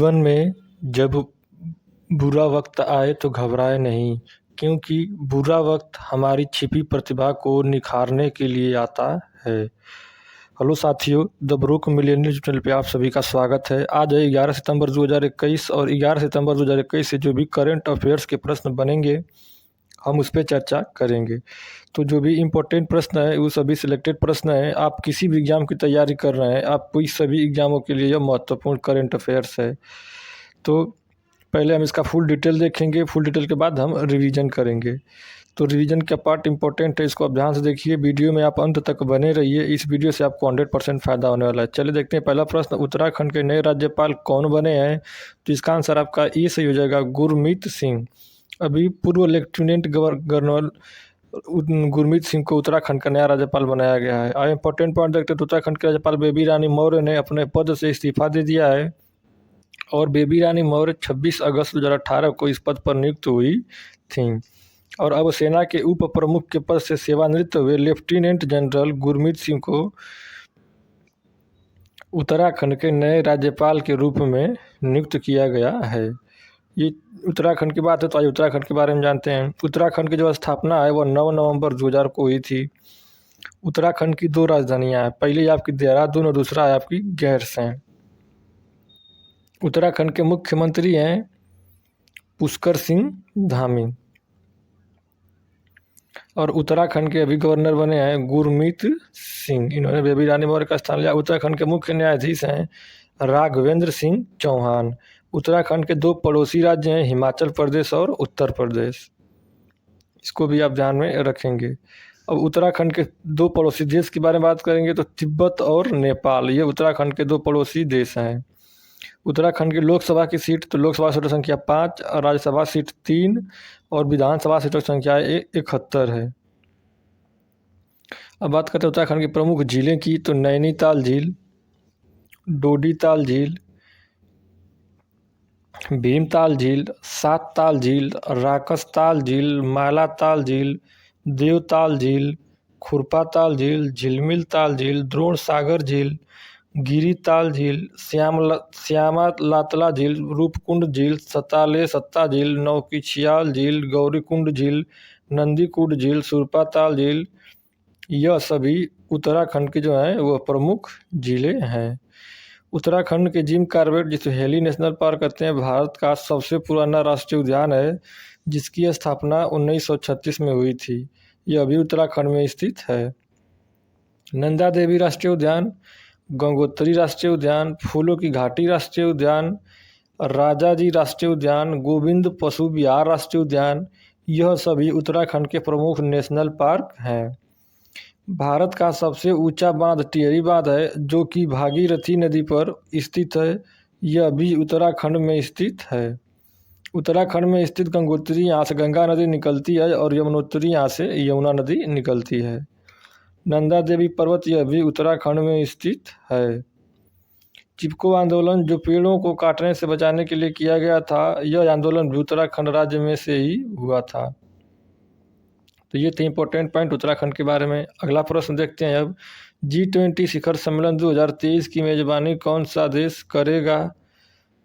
जीवन में जब बुरा वक्त आए तो घबराए नहीं, क्योंकि बुरा वक्त हमारी छिपी प्रतिभा को निखारने के लिए आता है। हेलो साथियों, द ब्रोक मिलियनियर चैनल पे आप सभी का स्वागत है। आज है 11 सितंबर 2021 और 11 सितंबर 2021 से जो भी करंट अफेयर्स के प्रश्न बनेंगे हम उस पर चर्चा करेंगे। तो जो भी इम्पोर्टेंट प्रश्न है वो सभी सिलेक्टेड प्रश्न हैं। आप किसी भी एग्ज़ाम की तैयारी कर रहे हैं, आपको इस सभी एग्ज़ामों के लिए यह महत्वपूर्ण करंट अफेयर्स है। तो पहले हम इसका फुल डिटेल देखेंगे, फुल डिटेल के बाद हम रिवीजन करेंगे। तो रिवीजन का पार्ट इंपॉर्टेंट है, इसको आप ध्यान से देखिए। वीडियो में आप अंत तक बने रहिए, इस वीडियो से आपको 100% फ़ायदा होने वाला है। चलिए देखते हैं पहला प्रश्न, उत्तराखंड के नए राज्यपाल कौन बने हैं? तो इसका आंसर आपका ए सही हो जाएगा, गुरमीत सिंह। अभी पूर्व लेफ्टिनेंट गवर्नर गुरमीत सिंह को उत्तराखंड का नया राज्यपाल बनाया गया है। अब इंपॉर्टेंट पॉइंट देखते हैं, तो उत्तराखंड के राज्यपाल बेबी रानी मौर्य ने अपने पद से इस्तीफा दे दिया है और बेबी रानी मौर्य 26 अगस्त 2018 को इस पद पर नियुक्त हुई थी। और अब सेना के उप प्रमुख के पद से सेवानिवृत्त हुए लेफ्टिनेंट जनरल गुरमीत सिंह को उत्तराखंड के नए राज्यपाल के रूप में नियुक्त किया गया है। ये उत्तराखंड की बात है, तो आज उत्तराखंड के बारे में जानते हैं। उत्तराखंड की जो स्थापना है वह 9 नवंबर 2000 को हुई थी। उत्तराखंड की 2 राजधानियां हैं, पहली आपकी देहरादून और दूसरा है आपकी गैरसैंण। उत्तराखंड के मुख्यमंत्री हैं पुष्कर सिंह धामी और उत्तराखंड के अभी गवर्नर बने हैं गुरमीत सिंह। इन्होंने बेबी रानी मौर्य का स्थान लिया। उत्तराखंड के मुख्य न्यायाधीश हैं राघवेंद्र सिंह चौहान। उत्तराखंड के 2 पड़ोसी राज्य हैं हिमाचल प्रदेश और उत्तर प्रदेश, इसको भी आप ध्यान में रखेंगे। अब उत्तराखंड के 2 पड़ोसी देश के बारे में बात करेंगे तो तिब्बत और नेपाल, ये उत्तराखंड के 2 पड़ोसी देश हैं। उत्तराखंड की लोकसभा की सीट, तो लोकसभा सीटों की संख्या 5 और राज्यसभा सीट 3 और विधानसभा सीटों की संख्या 71 है। अब बात करते हैं उत्तराखंड की प्रमुख झीलें की, तो नैनीताल झील, डोडीताल झील, भीमताल झील, सातताल झील, राकसताल झील, मालाताल झील, देवताल झील, खुरपाताल झील, झिलमिल झील, द्रोण सागर झील, गिरीताल झील, श्यामालातला झील, रूपकुंड झील, सताले सत्ता झील, नौकिछियाल झील, गौरीकुंड झील, नंदीकुंड झील, सुरपाताल झील, यह सभी उत्तराखंड की जो हैं वो प्रमुख झीलें हैं। उत्तराखंड के जिम कॉर्बेट, जिसे हेली नेशनल पार्क कहते हैं, भारत का सबसे पुराना राष्ट्रीय उद्यान है, जिसकी स्थापना 1936 में हुई थी। यह अभी उत्तराखंड में स्थित है। नंदा देवी राष्ट्रीय उद्यान, गंगोत्री राष्ट्रीय उद्यान, फूलों की घाटी राष्ट्रीय उद्यान, राजाजी राष्ट्रीय उद्यान, गोविंद पशु विहार राष्ट्रीय उद्यान, यह सभी उत्तराखंड के प्रमुख नेशनल पार्क हैं। भारत का सबसे ऊंचा बांध टिहरी बांध है, जो कि भागीरथी नदी पर स्थित है। यह भी उत्तराखंड में स्थित है। उत्तराखंड में स्थित गंगोत्री, यहाँ से गंगा नदी निकलती है और यमुनोत्री, यहाँ से यमुना नदी निकलती है। नंदा देवी पर्वत, यह भी उत्तराखंड में स्थित है। चिपको आंदोलन, जो पेड़ों को काटने से बचाने के लिए किया गया था, यह आंदोलन भी उत्तराखंड राज्य में से ही हुआ था। तो ये थे इंपॉर्टेंट पॉइंट उत्तराखंड के बारे में। अगला प्रश्न देखते हैं अब, G20 शिखर सम्मेलन 2023 की मेजबानी कौन सा देश करेगा?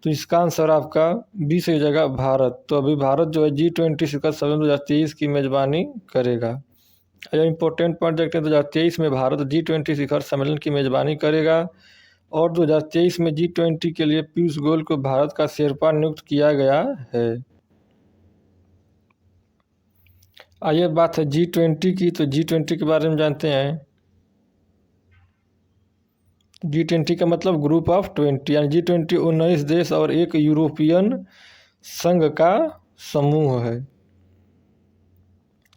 तो इसका आंसर आपका बी से हो जाएगा, भारत। तो अभी भारत जो है G20 शिखर सम्मेलन 2023 की मेजबानी करेगा। यह इंपॉर्टेंट पॉइंट देखते हैं, 2023 में भारत G20 शिखर सम्मेलन की मेजबानी करेगा और 2023 में G20 के लिए पीयूष गोयल को भारत का शेरपा नियुक्त किया गया है। आइए बात है G20 की, तो G20 के बारे में जानते हैं। G20 का मतलब ग्रुप ऑफ 20, यानी G20 19 देश और एक यूरोपियन संघ का समूह है,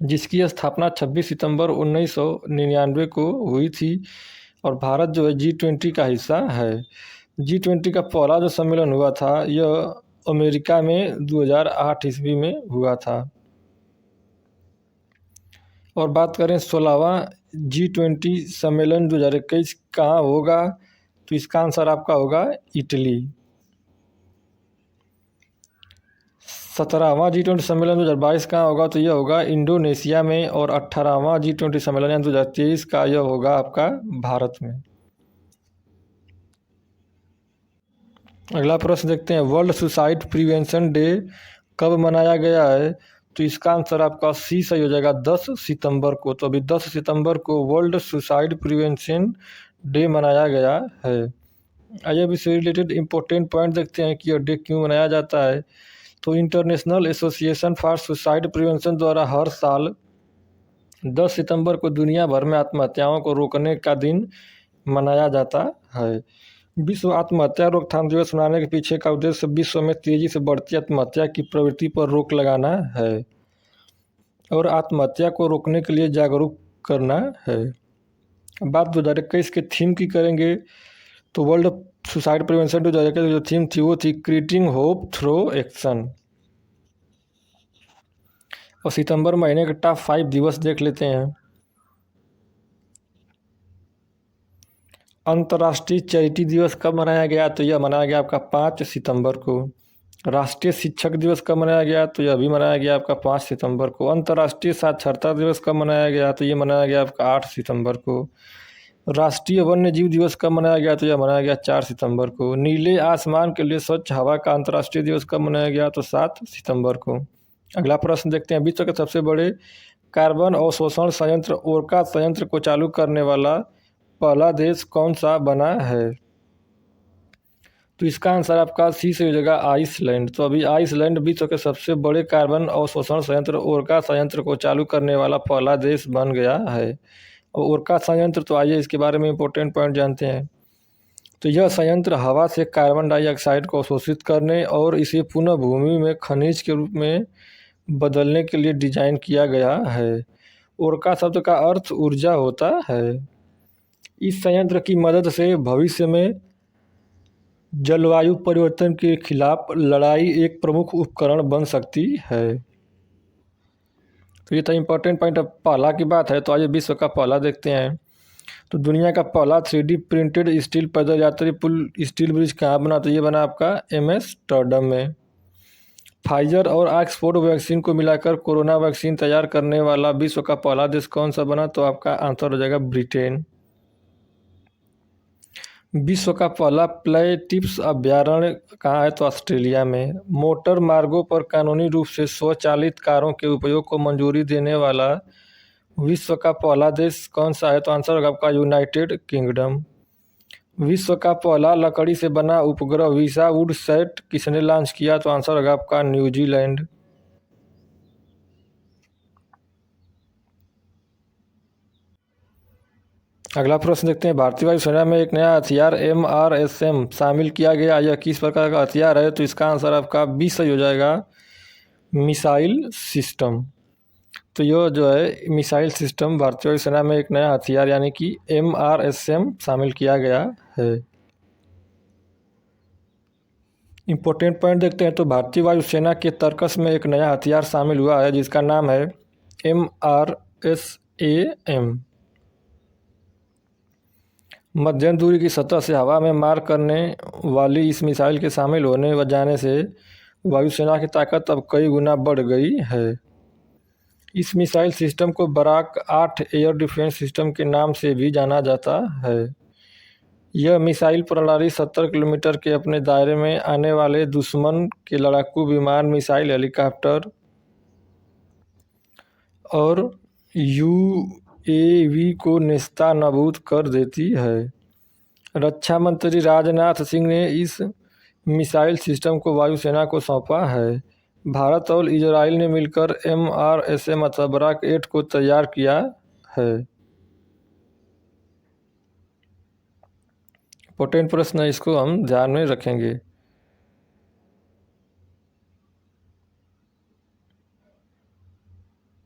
जिसकी स्थापना 26 सितंबर 1999 को हुई थी और भारत जो है G20 का हिस्सा है। G20 का पहला जो सम्मेलन हुआ था यह अमेरिका में 2008 ईस्वी में हुआ था। और बात करें 16वां G20 सम्मेलन 2021 कहाँ होगा? तो इसका आंसर आपका होगा इटली। 17वां G20 सम्मेलन 2022 कहाँ होगा? तो यह होगा इंडोनेशिया में। और 18वां G20 सम्मेलन 2023 का यह होगा आपका भारत में। अगला प्रश्न देखते हैं, वर्ल्ड सुसाइड प्रिवेंशन डे कब मनाया गया है? तो इसका आंसर आपका सी सही हो जाएगा, 10 सितंबर को। तो अभी 10 सितंबर को वर्ल्ड सुसाइड प्रिवेंशन डे मनाया गया है। आइए अब इससे रिलेटेड इंपॉर्टेंट पॉइंट देखते हैं कि यह डे क्यों मनाया जाता है। तो international association for suicide prevention द्वारा हर साल 10 सितंबर को दुनिया भर में आत्महत्याओं को रोकने का दिन मनाया जाता है। विश्व आत्महत्या रोकथाम दिवस मनाने के पीछे का उद्देश्य विश्व में तेजी से बढ़ती आत्महत्या की प्रवृत्ति पर रोक लगाना है और आत्महत्या को रोकने के लिए जागरूक करना है। बात 2021 के थीम की करेंगे तो वर्ल्ड सुसाइड प्रिवेंशन डे 2021 जो थीम थी वो थी क्रिएटिंग होप थ्रू एक्शन। और सितंबर महीने के टॉप 5 दिवस देख लेते हैं। अंतर्राष्ट्रीय चैरिटी दिवस कब मनाया गया? तो यह मनाया गया आपका 5 सितंबर को। राष्ट्रीय शिक्षक दिवस कब मनाया गया? तो यह भी मनाया गया आपका 5 सितंबर को। अंतर्राष्ट्रीय साक्षरता दिवस कब मनाया गया? तो ये मनाया गया आपका 8 सितंबर को। राष्ट्रीय वन्य जीव दिवस कब मनाया गया? तो यह मनाया गया 4 सितंबर को। नीले आसमान के लिए स्वच्छ हवा का अंतर्राष्ट्रीय दिवस कब मनाया गया? तो 7 सितंबर को। अगला प्रश्न देखते हैं, विश्व के सबसे बड़े कार्बन अवशोषण संयंत्र ओरका संयंत्र को चालू करने वाला पहला देश कौन सा बना है? तो इसका आंसर आपका सी से हो जाएगा, आइसलैंड। तो अभी आइसलैंड विश्व के सबसे बड़े कार्बन अवशोषण संयंत्र ओरका संयंत्र को चालू करने वाला पहला देश बन गया है। और ओरका संयंत्र, तो आइए इसके बारे में इंपॉर्टेंट पॉइंट जानते हैं। तो यह संयंत्र हवा से कार्बन डाइऑक्साइड को अवशोषित करने और इसे पुनः भूमि में खनिज के रूप में बदलने के लिए डिजाइन किया गया है। ओरका शब्द का अर्थ ऊर्जा होता है। इस संयंत्र की मदद से भविष्य में जलवायु परिवर्तन के खिलाफ लड़ाई एक प्रमुख उपकरण बन सकती है। तो ये था इंपॉर्टेंट पॉइंट। अब पहला की बात है तो आज विश्व का पहला देखते हैं। तो दुनिया का पहला 3D प्रिंटेड स्टील पैदल यात्री पुल स्टील ब्रिज कहाँ बना? तो ये बना आपका एम्स्टर्डम में। फाइजर और ऑक्सफोर्ड वैक्सीन को मिलाकर कोरोना वैक्सीन तैयार करने वाला विश्व का पहला देश कौन सा बना? तो आपका आंसर हो जाएगा ब्रिटेन। विश्व का पहला प्लेटिप्स अभ्यारण्य कहाँ है? तो ऑस्ट्रेलिया में। मोटर मार्गों पर कानूनी रूप से स्वचालित कारों के उपयोग को मंजूरी देने वाला विश्व का पहला देश कौन सा है? तो आंसर होगा आपका यूनाइटेड किंगडम। विश्व का पहला लकड़ी से बना उपग्रह वीसा वुड सैट किसने लॉन्च किया? तो आंसर होगा आपका न्यूजीलैंड। अगला प्रश्न देखते हैं, भारतीय वायुसेना में एक नया हथियार MRSM शामिल किया गया, यह किस प्रकार का हथियार है? तो इसका आंसर आपका 20 सही हो जाएगा, मिसाइल सिस्टम। तो यह जो है मिसाइल सिस्टम भारतीय वायुसेना में एक नया हथियार यानी कि MRSM शामिल किया गया है। इंपॉर्टेंट पॉइंट देखते हैं, तो भारतीय वायुसेना के तर्कस में एक नया हथियार शामिल हुआ है जिसका नाम है MRSAM। मध्यम दूरी की सतह से हवा में मार करने वाली इस मिसाइल के शामिल होने व जाने से वायुसेना की ताकत अब कई गुना बढ़ गई है। इस मिसाइल सिस्टम को बराक 8 एयर डिफेंस सिस्टम के नाम से भी जाना जाता है। यह मिसाइल प्रणाली 70 किलोमीटर के अपने दायरे में आने वाले दुश्मन के लड़ाकू विमान, मिसाइल, हेलीकॉप्टर और UAV को नेस्तनाबूद कर देती है। रक्षा मंत्री राजनाथ सिंह ने इस मिसाइल सिस्टम को वायुसेना को सौंपा है। भारत और इजराइल ने मिलकर MRSM अथवा बराक 8 को तैयार किया है। इंपॉर्टेंट प्रश्न है, इसको हम ध्यान में रखेंगे।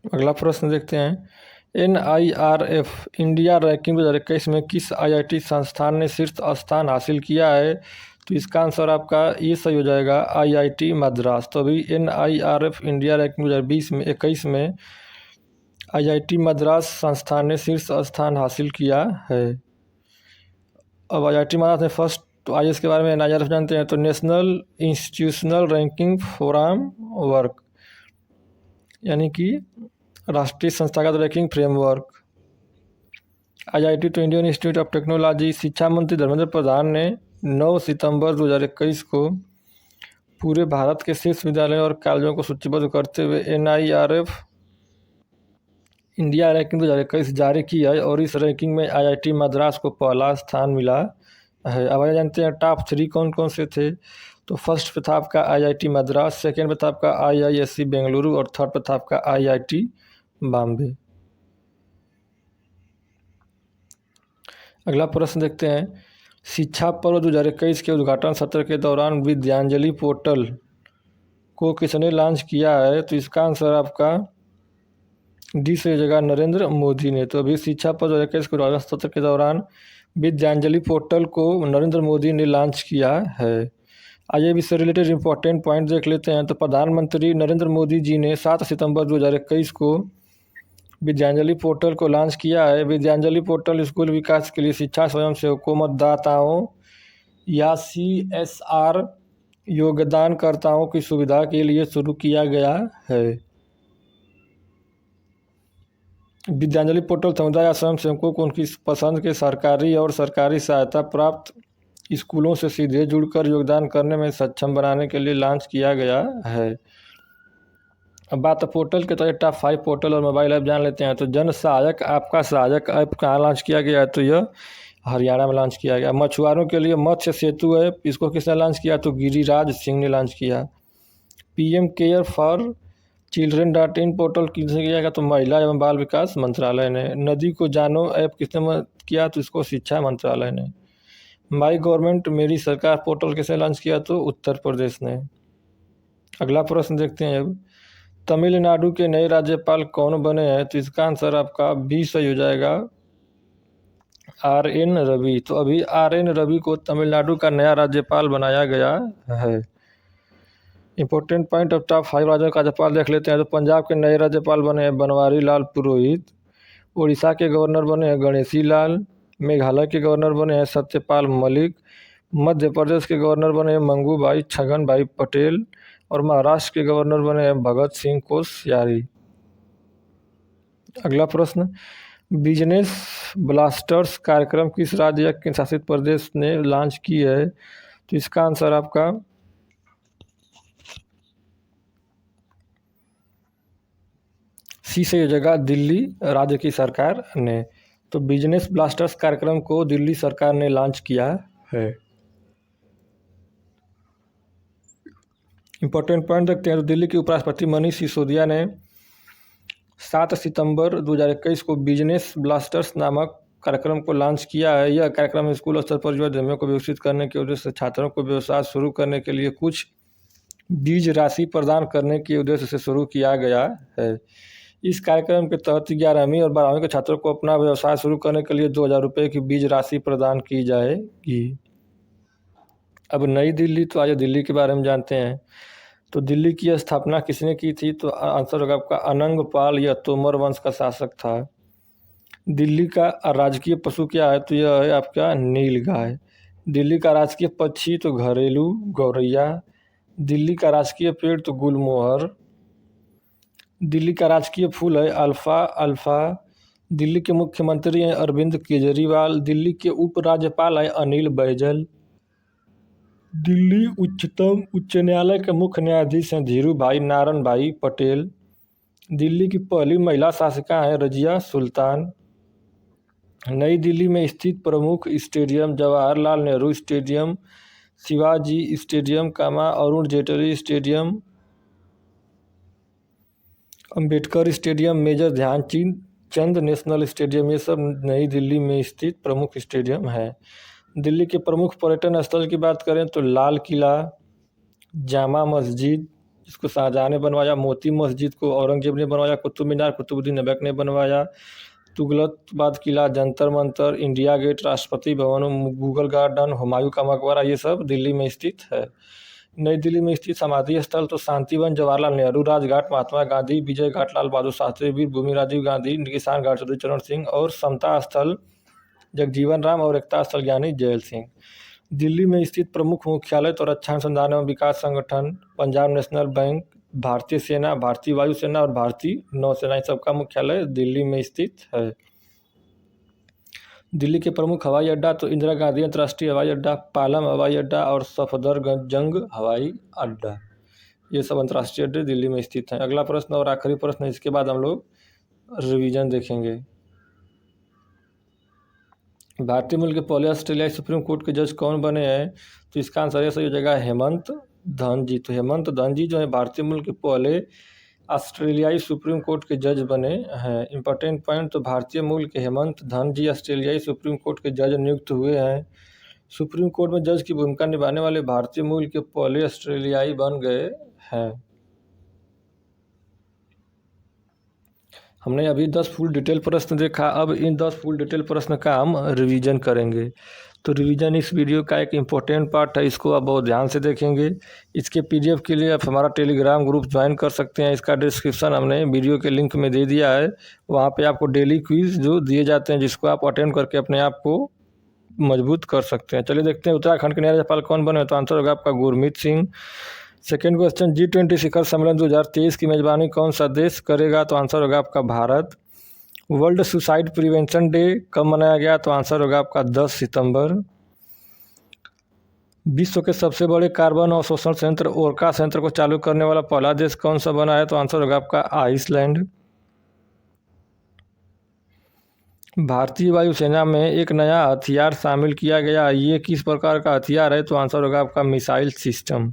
अगला प्रश्न देखते हैं, NIRF इंडिया रैंकिंग 2021 में किस IIT संस्थान ने शीर्ष स्थान हासिल किया है? तो इसका आंसर आपका ये सही हो जाएगा, IIT मद्रास। तो अभी NIRF इंडिया रैंकिंग 2021 में IIT मद्रास संस्थान ने शीर्ष स्थान हासिल किया है। अब IIT मद्रास ने फर्स्ट, तो आइए इसके बारे में NIRF जानते हैं। तो national institutional ranking forum work यानी कि राष्ट्रीय संस्थागत रैंकिंग फ्रेमवर्क। IIT तो इंडियन इंस्टीट्यूट ऑफ टेक्नोलॉजी। शिक्षा मंत्री धर्मेंद्र प्रधान ने 9 सितंबर 2021 को पूरे भारत के शीर्ष विद्यालयों और कॉलेजों को सूचीबद्ध करते हुए NIRF इंडिया रैंकिंग 2021 जारी की है और इस रैंकिंग में IIT मद्रास को पहला स्थान मिला है। अब आइए जानते हैं टॉप 3 कौन कौन से थे। तो फर्स्ट पे था आपका IIT मद्रास, सेकेंड पे था आपका IISc बेंगलुरु और थर्ड पे था आपका IIT बॉम्बे। अगला प्रश्न देखते हैं, शिक्षा पर्व 2021 के उद्घाटन सत्र के दौरान विद्यांजलि पोर्टल को किसने लॉन्च किया है। तो इसका आंसर आपका डी से जगह नरेंद्र मोदी ने। तो अभी शिक्षा पर्व 2021 के उद्घाटन सत्र के दौरान विद्यांजलि पोर्टल को नरेंद्र मोदी ने लॉन्च किया है। आइए इससे रिलेटेड इंपॉर्टेंट पॉइंट देख लेते हैं। तो प्रधानमंत्री नरेंद्र मोदी जी ने 7 सितंबर 2021 को विद्यांजलि पोर्टल को लॉन्च किया है। विद्यांजलि पोर्टल स्कूल विकास के लिए शिक्षा स्वयंसेवकों, मतदाताओं या CSR योगदानकर्ताओं की सुविधा के लिए शुरू किया गया है। विद्यांजलि पोर्टल समुदाय या स्वयंसेवकों को उनकी पसंद के सरकारी और सरकारी सहायता प्राप्त स्कूलों से सीधे जुड़कर योगदान करने में सक्षम बनाने के लिए लॉन्च किया गया है। अब बात है पोर्टल के तहत टॉप 5 पोर्टल और मोबाइल ऐप जान लेते हैं। तो जन सहायक आपका सहायक ऐप कहाँ लॉन्च किया गया है। तो यह हरियाणा में लॉन्च किया गया। मछुआरों के लिए मत्स्य सेतु ऐप, इसको किसने लॉन्च किया। तो गिरिराज सिंह ने लॉन्च किया। PM केयर फॉर चिल्ड्रन.in पोर्टल किसने किया गया। तो महिला एवं बाल विकास मंत्रालय ने। नदी को जानो ऐप किसने किया। तो इसको शिक्षा मंत्रालय ने। माई गवर्नमेंट मेरी सरकार पोर्टल किसने लॉन्च किया। तो उत्तर प्रदेश ने। अगला प्रश्न देखते हैं अब, तमिलनाडु के नए राज्यपाल कौन बने हैं। तो इसका आंसर आपका बी सही हो जाएगा, RN रवि। तो अभी RN रवि को तमिलनाडु का नया राज्यपाल बनाया गया है। इंपॉर्टेंट पॉइंट ऑफ टॉप 5 राज्यों का राज्यपाल देख लेते हैं। तो पंजाब के नए राज्यपाल बने हैं बनवारी लाल पुरोहित। उड़ीसा के गवर्नर बने हैं गणेशी लाल। मेघालय के गवर्नर बने हैं सत्यपाल मलिक। मध्य प्रदेश के गवर्नर बने हैं मंगू भाई छगन भाई पटेल। और महाराष्ट्र के गवर्नर बने हैं भगत सिंह कोश्यारी। अगला प्रश्न, बिजनेस ब्लास्टर्स कार्यक्रम किस राज्य या केंद्र शासित प्रदेश ने लॉन्च की है। तो इसका आंसर आपका सी से जगह दिल्ली राज्य की सरकार ने। तो बिजनेस ब्लास्टर्स कार्यक्रम को दिल्ली सरकार ने लॉन्च किया है। इंपॉर्टेंट पॉइंट देखते हैं। तो दिल्ली के उपराष्ट्रपति मनीष सिसोदिया ने 7 सितंबर 2021 को बिजनेस ब्लास्टर्स नामक कार्यक्रम को लॉन्च किया है। यह कार्यक्रम स्कूल स्तर पर युवा को विकसित करने के उद्देश्य से छात्रों को व्यवसाय शुरू करने के लिए कुछ बीज राशि प्रदान करने के उद्देश्य से शुरू किया गया है। इस कार्यक्रम के तहत 11वीं और 12वीं के छात्रों को अपना व्यवसाय शुरू करने के लिए 2000 रुपये की बीज राशि प्रदान की जाएगी। अब नई दिल्ली, तो आइए दिल्ली के बारे में जानते हैं। तो दिल्ली की स्थापना किसने की थी। तो आंसर होगा आपका अनंग पाल, यह तोमर वंश का शासक था। दिल्ली का राजकीय पशु क्या है। तो यह है आपका नीलगाय। दिल्ली का राजकीय पक्षी तो घरेलू गौरैया। दिल्ली का राजकीय पेड़ तो गुलमोहर। दिल्ली का राजकीय फूल है अल्फा। दिल्ली के मुख्यमंत्री हैं अरविंद केजरीवाल। दिल्ली के उपराज्यपाल हैं अनिल बैजल। दिल्ली उच्चतम उच्च न्यायालय के मुख्य न्यायाधीश हैं धीरू भाई नारायण भाई पटेल। दिल्ली की पहली महिला शासिका हैं रजिया सुल्तान। नई दिल्ली में स्थित प्रमुख stadium Jawaharlal Nehru stadium, Shivaji stadium, Arun Jaitley stadium, Ambedkar stadium, major Dhyanchand national stadium, ये सब नई दिल्ली में स्थित प्रमुख स्टेडियम है। दिल्ली के प्रमुख पर्यटन स्थल की बात करें तो लाल किला, जामा मस्जिद जिसको शाहजहाँ ने बनवाया, मोती मस्जिद को औरंगजेब ने बनवाया, कुतुब मीनार कुतुबुद्दीन ऐबक ने बनवाया, तुगलकाबाद किला, Jantar Mantar, India gate, Rashtrapati Bhavan, Mughal garden, Humayun का मकबरा, ये सब दिल्ली में स्थित है। नई दिल्ली में स्थित समाधि स्थल तो शांतिवन, जवाहरलाल नेहरू, राजघाट, महात्मा गांधी, विजय घाट, लाल बहादुर शास्त्री, वीर भूमि राजीव गांधी, किसान घाट चौधरी चरण सिंह, और समता स्थल जगजीवन राम और एकता स्थल ज्ञानी जैल सिंह। दिल्ली में स्थित प्रमुख मुख्यालय तो रक्षा अनुसंधान एवं विकास संगठन, पंजाब नेशनल बैंक, भारतीय सेना, भारतीय वायुसेना और भारतीय नौसेना, सबका मुख्यालय दिल्ली में स्थित है। दिल्ली के प्रमुख हवाई अड्डा तो इंदिरा गांधी अंतर्राष्ट्रीय हवाई अड्डा, पालम हवाई अड्डा और सफदरजंग हवाई अड्डा, ये सब अंतर्राष्ट्रीय अड्डे दिल्ली में स्थित हैं। अगला प्रश्न और आखिरी प्रश्न, इसके बाद हम लोग रिवीजन देखेंगे। भारतीय मूल के पहले ऑस्ट्रेलियाई सुप्रीम कोर्ट के जज कौन बने हैं? तो इसका आंसर ये सही हो जाएगा हेमंत धनजी। तो हेमंत धनजी जो है भारतीय मूल के पहले ऑस्ट्रेलियाई सुप्रीम कोर्ट के जज बने हैं। इंपॉर्टेंट पॉइंट, तो भारतीय मूल के हेमंत धनजी ऑस्ट्रेलियाई सुप्रीम कोर्ट के जज नियुक्त हुए हैं। सुप्रीम कोर्ट में जज की भूमिका निभाने वाले भारतीय मूल के पहले ऑस्ट्रेलियाई बन गए हैं। हमने अभी 10 फुल डिटेल प्रश्न देखा, अब इन 10 फुल डिटेल प्रश्न का हम रिवीजन करेंगे। तो रिवीजन इस वीडियो का एक इम्पोर्टेंट पार्ट है, इसको आप बहुत ध्यान से देखेंगे। इसके पीडीएफ के लिए आप हमारा टेलीग्राम ग्रुप ज्वाइन कर सकते हैं, इसका डिस्क्रिप्शन हमने वीडियो के लिंक में दे दिया है। वहाँ पे आपको डेली क्विज जो दिए जाते हैं, जिसको आप अटेंड करके अपने आप को मजबूत कर सकते हैं। चलिए देखते हैं, उत्तराखंड के नया राज्यपाल कौन बने? तो आंसर होगा आपका Gurmeet Singh. Second question, G20 शिखर सम्मेलन 2023 की मेजबानी कौन सा देश करेगा? तो आंसर होगा आपका Bharat. World suicide prevention day कब मनाया गया? तो आंसर होगा आपका 10 सितंबर। विश्व के सबसे बड़े कार्बन अवशोषण संयंत्र ओरका संयंत्र को चालू करने वाला पहला देश कौन सा बना है? तो आंसर होगा आपका आइसलैंड। भारतीय वायुसेना में एक नया हथियार शामिल किया गया, ये किस प्रकार का हथियार है? तो आंसर होगा आपका मिसाइल सिस्टम।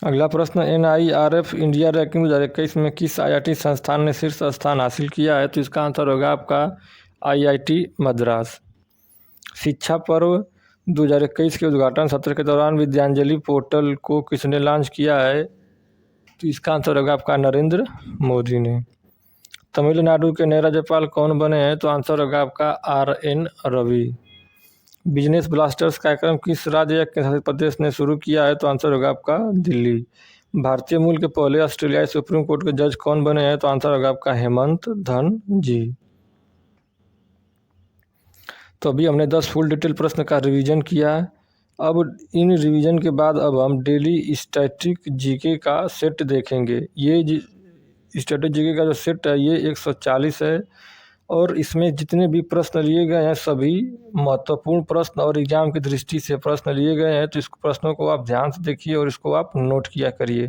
अगला प्रश्न, NIRF इंडिया रैंकिंग 2021 में किस IIT संस्थान ने शीर्ष स्थान हासिल किया है? तो इसका आंसर होगा आपका IIT मद्रास। शिक्षा पर्व 2021 के उद्घाटन सत्र के दौरान विद्यांजलि पोर्टल को किसने लॉन्च किया है? तो इसका आंसर होगा आपका नरेंद्र मोदी ने। तमिलनाडु के नए राज्यपाल कौन बने हैं? तो आंसर होगा आपका RN रवि। बिजनेस ब्लास्टर्स कार्यक्रम किस राज्य या केंद्रशासित प्रदेश ने शुरू किया है? तो आंसर होगा आपका दिल्ली। भारतीय मूल के पहले ऑस्ट्रेलियाई सुप्रीम कोर्ट के जज कौन बने हैं? तो आंसर होगा आपका हेमंत धनजी। तो अभी हमने 10 फुल डिटेल प्रश्न का रिवीजन किया। अब इन रिवीजन के बाद अब हम डेली स्टैटिक जीके का सेट देखेंगे। ये स्टैटिक जीके का जो सेट है ये 140 है, और इसमें जितने भी प्रश्न लिए गए हैं सभी महत्वपूर्ण प्रश्न और एग्जाम की दृष्टि से प्रश्न लिए गए हैं। तो इस प्रश्नों को आप ध्यान से देखिए और इसको आप नोट किया करिए।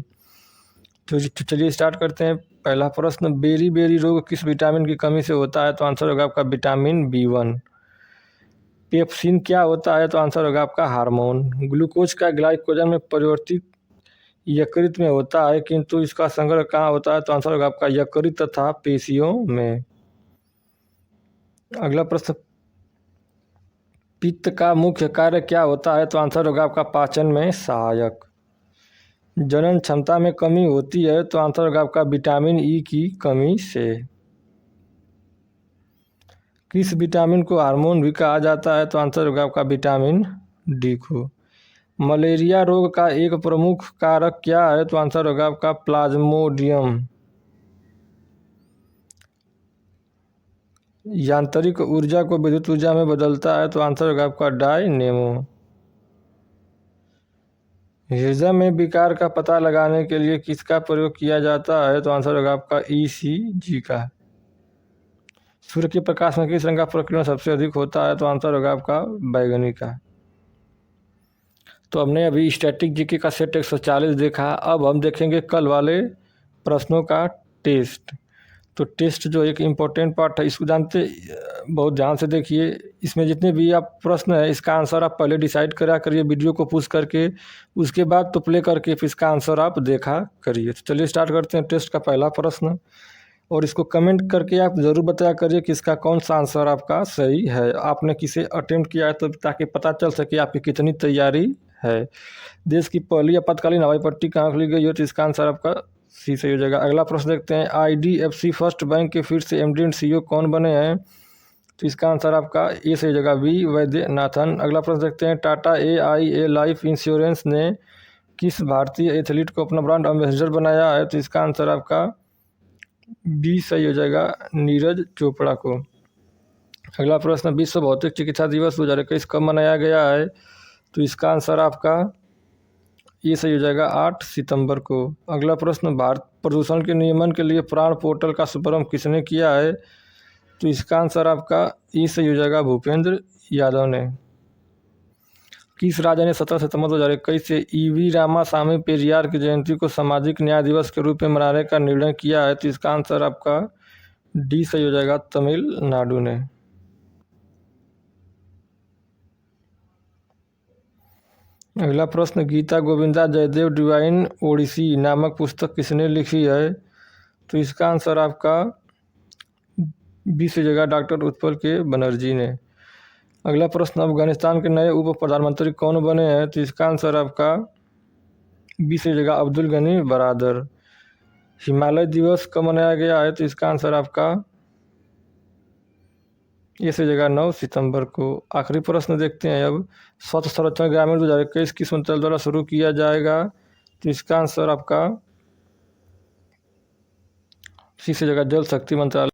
तो चलिए स्टार्ट करते हैं। पहला प्रश्न, बेरी बेरी रोग किस विटामिन की कमी से होता है? तो आंसर होगा आपका विटामिन B1। पेप्सिन क्या होता है? तो आंसर होगा आपका हार्मोन। ग्लूकोज का ग्लाइकोजन में परिवर्तित यकृत में होता है, किंतु इसका संग्रह कहाँ होता है? तो आंसर होगा आपका यकृत तथा पेशियों में। अगला प्रश्न, पित्त का मुख्य कार्य क्या होता है? तो आंसर होगा आपका पाचन में सहायक। जनन क्षमता में कमी होती है, तो आंसर होगा आपका विटामिन E की कमी से। किस विटामिन को हार्मोन भी कहा जाता है? तो आंसर होगा आपका विटामिन D को। मलेरिया रोग का एक प्रमुख कारक क्या है? तो आंसर होगा आपका प्लाज्मोडियम। यांत्रिक ऊर्जा को विद्युत ऊर्जा में बदलता है, तो आंसर होगा आपका डायनेमो। हृदय में विकार का पता लगाने के लिए किसका प्रयोग किया जाता है? तो आंसर होगा आपका ECG का। सूर्य के प्रकाश में किस रंग का प्रकीर्णन सबसे अधिक होता है? तो आंसर होगा आपका बैगनी का। तो हमने अभी स्टैटिक जीके का सेट 140 देखा। अब हम देखेंगे कल वाले प्रश्नों का टेस्ट। तो टेस्ट जो एक इम्पोर्टेंट पार्ट है, इसको जानते बहुत ध्यान से देखिए। इसमें जितने भी आप प्रश्न है इसका आंसर आप पहले डिसाइड करा करिए वीडियो को पुश करके, उसके बाद तो प्ले करके फिर इसका आंसर आप देखा करिए। तो चलिए स्टार्ट करते हैं टेस्ट का पहला प्रश्न, और इसको कमेंट करके आप ज़रूर बताया करिए कि इसका कौन सा आंसर आपका सही है। आपने किसे अटेम्प्ट किया है, तो ताकि पता चल सके आपकी कितनी तैयारी है। देश की पहली आपातकालीन हवाई पट्टी कहाँ खुली गई हो? तो इसका आंसर आपका सी सही हो जाएगा। अगला प्रश्न देखते हैं, IDFC फर्स्ट बैंक के फिर से MD एंड CEO कौन बने हैं? तो इसका आंसर आपका ए सही हो जाएगा, V वैद्यनाथन। अगला प्रश्न देखते हैं, टाटा AIA लाइफ इंश्योरेंस ने किस भारतीय एथलीट को अपना ब्रांड एम्बेसडर बनाया है? तो इसका आंसर आपका B सही हो जाएगा, नीरज चोपड़ा को। अगला प्रश्न, विश्व भौतिक चिकित्सा दिवस 2021 कब मनाया गया है? तो इसका आंसर आपका ये सही हो जाएगा 8 सितंबर को। अगला प्रश्न, भारत प्रदूषण के नियमन के लिए प्राण पोर्टल का शुभारंभ किसने किया है? तो इसका आंसर आपका ये सही हो जाएगा भूपेंद्र यादव ने। किस राज्य ने 17 सितंबर 2021 से ईवी रामासामी पेरियार की जयंती को सामाजिक न्याय दिवस के रूप में मनाने का निर्णय किया है? तो इसका आंसर आपका डी सही हो जाएगा तमिलनाडु ने। अगला प्रश्न, गीता गोविंदा जयदेव डिवाइन ओडिसी नामक पुस्तक किसने लिखी है? तो इसका आंसर आपका बी सही हो जाएगा डॉक्टर उत्पल के बनर्जी ने। अगला प्रश्न, अफगानिस्तान के नए उप प्रधानमंत्री कौन बने हैं? तो इसका आंसर आपका बी सही हो जाएगा अब्दुल गनी बरादर। हिमालय दिवस कब मनाया गया है? तो इसका आंसर आपका ये सही जगह 9 सितंबर को। आखिरी प्रश्न देखते हैं अब, स्वच्छ सर्वेक्षण ग्रामीण 2021 किस मंत्रालय द्वारा शुरू किया जाएगा? तो इसका आंसर आपका सी से जगह जल शक्ति मंत्रालय